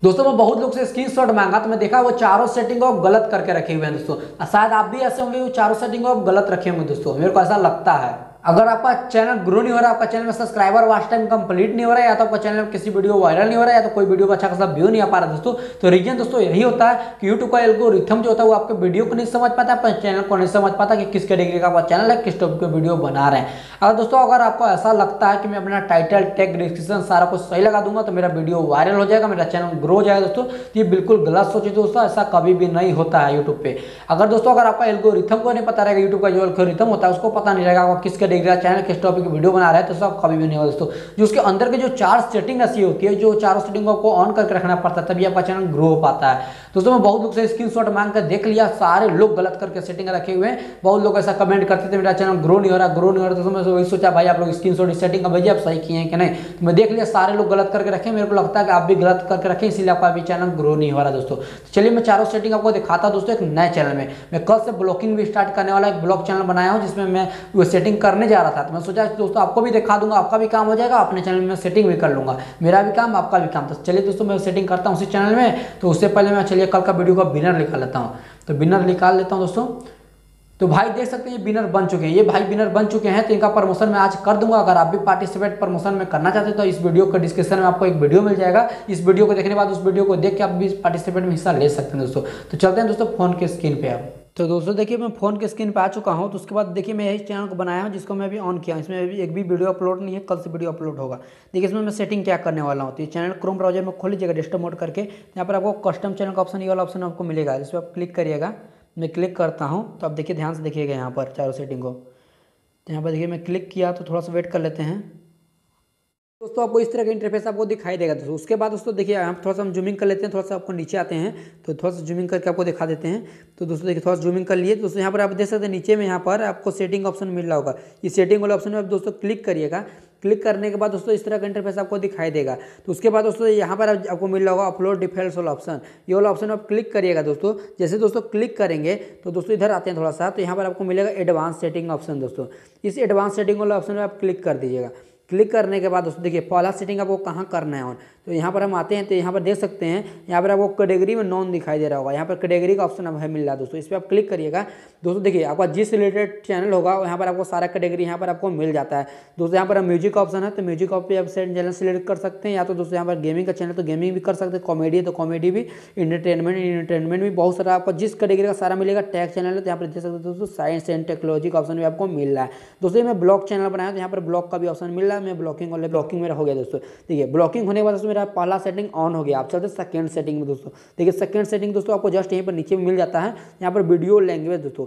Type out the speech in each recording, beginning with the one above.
दोस्तों मैं बहुत लोग से स्क्रीनशॉट मांगा तो मैं देखा वो चारों सेटिंग को आप गलत करके रखे हुए हैं दोस्तों। शायद आप भी ऐसे होंगे वो चारों सेटिंग को आप गलत रखे होंगे दोस्तों, मेरे को ऐसा लगता है। अगर आपका चैनल ग्रो नहीं हो रहा, आपका चैनल में सब्सक्राइबर वॉच टाइम कंप्लीट नहीं हो रहा है, या तो आपका चैनल में किसी वीडियो वायरल नहीं हो रहा है, या तो कोई वीडियो का अच्छा खासा व्यू नहीं आ पा रहा दोस्तों, तो रीजन दोस्तों यही होता है कि यूट्यूब का एल्गोरिथम जो होता है वो आपके वीडियो को नहीं समझ पाता, अपने चैनल को नहीं समझ पाता कि किस कैटेगरी का आपका चैनल है, किस टॉपिक पे वीडियो बना रहे हैं। अगर दोस्तों अगर आपको ऐसा लगता है कि मैं अपना टाइटल टैग डिस्क्रिप्शन सारा कुछ सही लगा दूंगा तो मेरा वीडियो वायरल हो जाएगा, मेरा चैनल ग्रो हो जाएगा दोस्तों, तो ये बिल्कुल गलत सोचिए दोस्तों, ऐसा कभी भी नहीं होता है यूट्यूब पे। अगर दोस्तों अगर आपका एल्गोरिथम को नहीं पता रहेगा, यूट्यूब का जो एल्गोरिथम होता है उसको पता नहीं रहेगा आपका किस कैटेगरी का चैनल किस टॉपिक की वीडियो बना रहा है, तो सब कभी भी नहीं होगा दोस्तों। जो उसके अंदर के जो चार सेटिंग ऐसी होती है, जो चारों सेटिंग को आपको ऑन करके रखना पड़ता है, तभी आपका चैनल ग्रो हो पाता है दोस्तों। मैं बहुत लोग से स्क्रीनशॉट मांग कर देख लिया, सारे लोग गलत करके सेटिंग रखे हुए हैं। बहुत लोग ऐसा कमेंट करते थे मेरा चैनल ग्रो नहीं हो रहा, ग्रो नहीं हो रहा, तो मैं वही सोचा भाई आप लोग स्क्रीनशॉट सेटिंग का भेजिए, आप सही किए हैं कि नहीं। तो मैं देख लिया सारे लोग गलत करके रखे, मेरे को लगता है कि आप भी गलत करके रखें, इसीलिए आपका अभी चैनल ग्रो नहीं हो रहा दोस्तों। तो चलिए मैं चारों सेटिंग आपको दिखाता दोस्तों एक नए चैनल में। मैं कल से ब्लॉगिंग भी स्टार्ट करने वाला एक ब्लॉग चैनल बनाया हूँ जिसमें मैं वो सेटिंग करने जा रहा था, तो मैं सोचा दोस्तों आपको भी दिखा दूंगा, आपका भी काम हो जाएगा, अपने चैनल में सेटिंग भी कर लूंगा, मेरा भी काम आपका भी काम। तो चलिए दोस्तों मैं सेटिंग करता हूँ उसी चैनल में। तो उससे पहले मैं चलिए कल का वीडियो का विनर निकाल लेता हूँ, तो विनर निकाल लेता हूँ दोस्तों। तो भाई देख सकते हैं ये विनर बन चुके हैं, ये भाई विनर बन चुके हैं, तो इनका प्रमोशन मैं आज कर दूंगा। अगर आप भी पार्टिसिपेट प्रमोशन में करना चाहते हैं तो इस वीडियो के डिस्क्रिप्शन में आपको एक वीडियो मिल जाएगा, इस वीडियो को देखने के बाद उस वीडियो को देख के आप भी पार्टिसिपेट में हिस्सा ले सकते हैं दोस्तों। तो चलते हैं दोस्तों फोन के स्क्रीन पे आप। तो दोस्तों देखिए मैं फोन के स्क्रीन पे आ चुका हूं। तो उसके बाद देखिए मैं यही चैनल को बनाया हूं जिसको मैं अभी ऑन किया, इसमें अभी एक भी वीडियो अपलोड नहीं है, कल से वीडियो अपलोड होगा। देखिए इसमें मैं सेटिंग क्या करने वाला हूं। तो ये चैनल क्रोम ब्राउजर में खोल लीजिएगा डेस्कटॉप मोड करके, यहाँ पर आपको कस्टम चैनल का ऑप्शन, ये वाला ऑप्शन आपको मिलेगा, जिस पर आप क्लिक करिएगा। मैं क्लिक करता हूँ तो आप देखिए ध्यान से देखिएगा यहाँ पर चारों सेटिंग को। तो यहाँ पर देखिए मैं क्लिक किया, तो थोड़ा सा वेट कर लेते हैं दोस्तों, आपको इस तरह का इंटरफेस आपको दिखाई देगा दोस्तों। उसके बाद दोस्तों देखिए यहाँ थोड़ा सा हम जूमिंग कर लेते हैं, थोड़ा सा आपको नीचे आते हैं तो थोड़ा सा जूमिंग करके आपको दिखा देते हैं। तो दोस्तों देखिए थोड़ा सा जूमिंग कर लिए दोस्तों, यहाँ पर आप देख सकते हैं नीचे में यहाँ पर आपको सेटिंग ऑप्शन मिल रहा होगा, इस सेटिंग वाले ऑप्शन में आप दोस्तों क्लिक करिएगा। क्लिक करने के बाद दोस्तों इस तरह का इंटरफेस आपको दिखाई देगा। तो उसके बाद दोस्तों यहाँ पर आपको मिल रहा होगा अपलोड डिफॉल्ट वाला ऑप्शन, ये वाला ऑप्शन आप क्लिक करिएगा दोस्तों। जैसे दोस्तों क्लिक करेंगे तो दोस्तों इधर आते हैं थोड़ा सा, तो यहाँ पर आपको मिलेगा एडवांस सेटिंग ऑप्शन दोस्तों। इस एडवांस सेटिंग वाला ऑप्शन में आप क्लिक कर दीजिएगा। क्लिक करने के बाद दोस्तों देखिए पहला सेटिंग आपको कहाँ करना है ऑन, तो यहाँ पर हम आते हैं तो यहाँ पर देख सकते हैं, यहाँ पर आपको कैटेगरी में नॉन दिखाई दे रहा होगा, यहाँ पर कैटेगरी का ऑप्शन है मिल रहा है दोस्तों, इस पर आप क्लिक करिएगा। दोस्तों देखिए आपका जिस रिलेटेड चैनल होगा यहाँ पर आपको सारा कैटेगरी यहाँ पर आपको मिल जाता है दोस्तों। यहाँ पर म्यूजिक का ऑप्शन है, तो म्यूजिक पे आप चैनल सेलेक्ट कर सकते हैं, या तो दोस्तों यहाँ पर गेमिंग का चैनल तो गेमिंग भी कर सकते हैं, कॉमेडी है तो कॉमेडी भी, इंटरटेनमेंट भी, बहुत सारा आपको जिस कैटेगरी का सारा मिलेगा। टैग चैनल है तो यहाँ पर देख सकते हैं दोस्तों साइंस एंड टेक्नोलॉजी का ऑप्शन भी आपको मिल रहा है दोस्तों। मैं ब्लॉग चैनल बनाया तो यहाँ पर ब्लॉग का भी ऑप्शन मिल रहा है, मैं ब्लॉगिंग वाले ब्लॉकिंग मेरा हो गया दोस्तों। देखिए ब्लॉकिंग होने के बाद दोस्तों मेरा पहला सेटिंग ऑन हो गया। आप चलते सेकंड सेटिंग में दोस्तों, देखिए सेकंड सेटिंग दोस्तों आपको जस्ट यहीं पर नीचे में मिल जाता है, यहाँ पर वीडियो लैंग्वेज दोस्तों।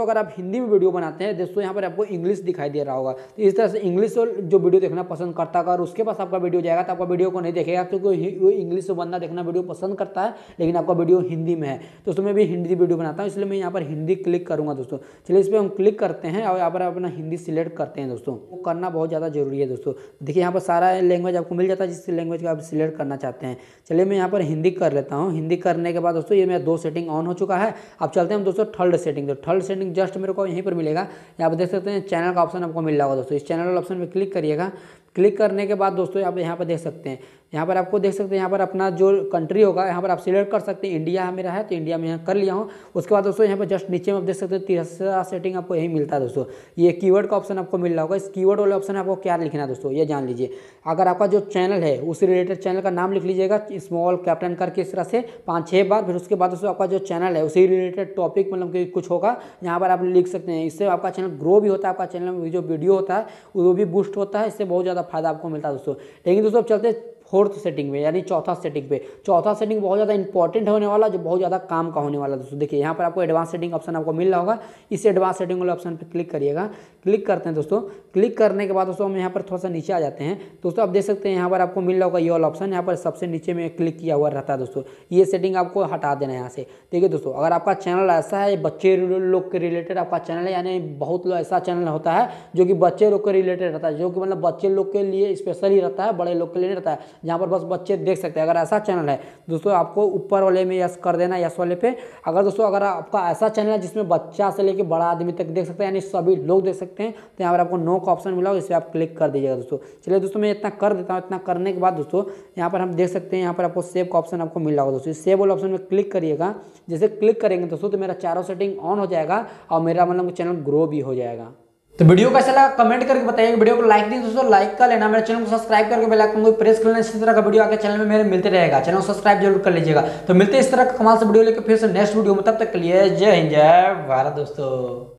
अगर आप हिंदी में वीडियो बनाते हैं दोस्तों, यहाँ पर आपको इंग्लिश दिखाई दे रहा होगा, तो इस तरह से इंग्लिश जो वीडियो देखना पसंद करता है, अगर उसके पास आपका वीडियो जाएगा तो आपका वीडियो को नहीं देखेगा, तो वो इंग्लिश बंदा देखना वीडियो पसंद करता है लेकिन आपका वीडियो हिंदी में है। दोस्तों मैं भी हिंदी वीडियो बनाता हूँ, इसलिए मैं यहाँ पर हिंदी क्लिक करूँगा दोस्तों। चलिए इस पर हम क्लिक करते हैं और यहाँ पर अपना हिंदी सिलेक्ट करते हैं दोस्तों, वो करना बहुत ज़्यादा जरूरी है दोस्तों। देखिए यहाँ पर सारा लैंग्वेज आपको मिल जाता है जिस लैंग्वेज का आप सिलेक्ट करना चाहते हैं। चलिए मैं यहाँ पर हिंदी कर लेता हूँ। हिंदी करने के बाद दोस्तों ये मेरा 2 सेटिंग ऑन हो चुका है। अब चलते हैं हम दोस्तों थर्ड सेटिंग। तो थर्ड सेटिंग जस्ट मेरे को यहीं पर मिलेगा, यहाँ पर देख सकते हैं चैनल का ऑप्शन आपको मिल रहा होगा दोस्तों। इस चैनल वाला ऑप्शन में क्लिक करिएगा। क्लिक करने के बाद दोस्तों आप यहाँ पर देख सकते हैं, यहाँ पर आपको देख सकते हैं यहाँ पर अपना जो कंट्री होगा यहाँ पर आप सिलेक्ट कर सकते हैं। इंडिया मेरा है तो इंडिया में यहाँ कर लिया हूँ। उसके बाद दोस्तों यहाँ पर जस्ट नीचे में आप देख सकते हैं तीसरा सेटिंग आपको यही मिलता है दोस्तों, ये कीवर्ड का ऑप्शन आपको मिल रहा होगा। इस कीवर्ड वाले ऑप्शन आपको क्या लिखना है दोस्तों ये जान लीजिए। अगर आपका जो चैनल है उस रिलेटेड चैनल का नाम लिख लीजिएगा स्मॉल कैप्टन करके इस तरह से 5-6 बार। फिर उसके बाद दोस्तों आपका जो चैनल है उसी रिलेटेड टॉपिक मतलब कि कुछ होगा यहाँ पर आप लिख सकते हैं। इससे आपका चैनल ग्रो भी होता है, आपका चैनल में जो वीडियो होता है वो भी बूस्ट होता है, इससे बहुत ज़्यादा फायदा आपको मिलता है दोस्तों। लेकिन दोस्तों अब चलते फोर्थ सेटिंग में यानी चौथा सेटिंग पे। चौथा सेटिंग बहुत ज़्यादा इंपॉर्टेंट होने वाला, जो बहुत ज़्यादा काम का होने वाला दोस्तों। देखिए यहाँ पर आपको एडवांस सेटिंग ऑप्शन आपको मिल रहा होगा, इस एडवांस सेटिंग वाले ऑप्शन पे क्लिक करिएगा। क्लिक करते हैं दोस्तों। क्लिक करने के बाद दोस्तों हम यहाँ पर थोड़ा सा नीचे आ जाते हैं दोस्तों। आप देख सकते हैं यहाँ पर आपको मिल रहा होगा ये वाला ऑप्शन, यहाँ पर सबसे नीचे में क्लिक किया हुआ रहता है दोस्तों। ये सेटिंग आपको हटा देना है यहाँ से। देखिए दोस्तों अगर आपका चैनल ऐसा है बच्चे लोग के रिलेटेड आपका चैनल है, यानी बहुत ऐसा चैनल होता है जो कि बच्चे लोग के रिलेटेड रहता है, जो कि मतलब बच्चे लोग के लिए स्पेशल ही रहता है, बड़े लोग के लिए नहीं रहता है। जहाँ पर बस बच्चे देख सकते हैं। अगर ऐसा चैनल है दोस्तों आपको ऊपर वाले में यस कर देना, यस वाले पे। अगर दोस्तों अगर आपका ऐसा चैनल है जिसमें बच्चा से लेकर बड़ा आदमी तक देख सकते हैं, यानी सभी लोग देख सकते हैं, तो यहाँ पर आपको नो का ऑप्शन मिला होगा, इस पर आप क्लिक कर दीजिएगा दोस्तों। चलिए दोस्तों मैं इतना कर देता हूँ। इतना करने के बाद दोस्तों यहाँ पर हम देख सकते हैं, यहाँ पर आपको सेव का ऑप्शन आपको मिला होगा दोस्तों। सेव वाले ऑप्शन में क्लिक करिएगा। जैसे क्लिक करेंगे दोस्तों तो मेरा चारों सेटिंग ऑन हो जाएगा और मेरा मतलब चैनल ग्रो भी हो जाएगा। तो वीडियो कैसा लगा कमेंट करके बताइए। वीडियो को लाइक नहीं दोस्तों लाइक कर लेना, मेरे चैनल को सब्सक्राइब करके बेल आइकन को प्रेस कर लेना। इसी तरह का वीडियो आगे चैनल में मेरे मिलते रहेगा, चैनल को सब्सक्राइब जरूर कर लीजिएगा। तो मिलते हैं इस तरह का कमाल से वीडियो लेकर फिर से नेक्स्ट वीडियो में, तब तक के लिए जय हिंद जय भारत दोस्तों।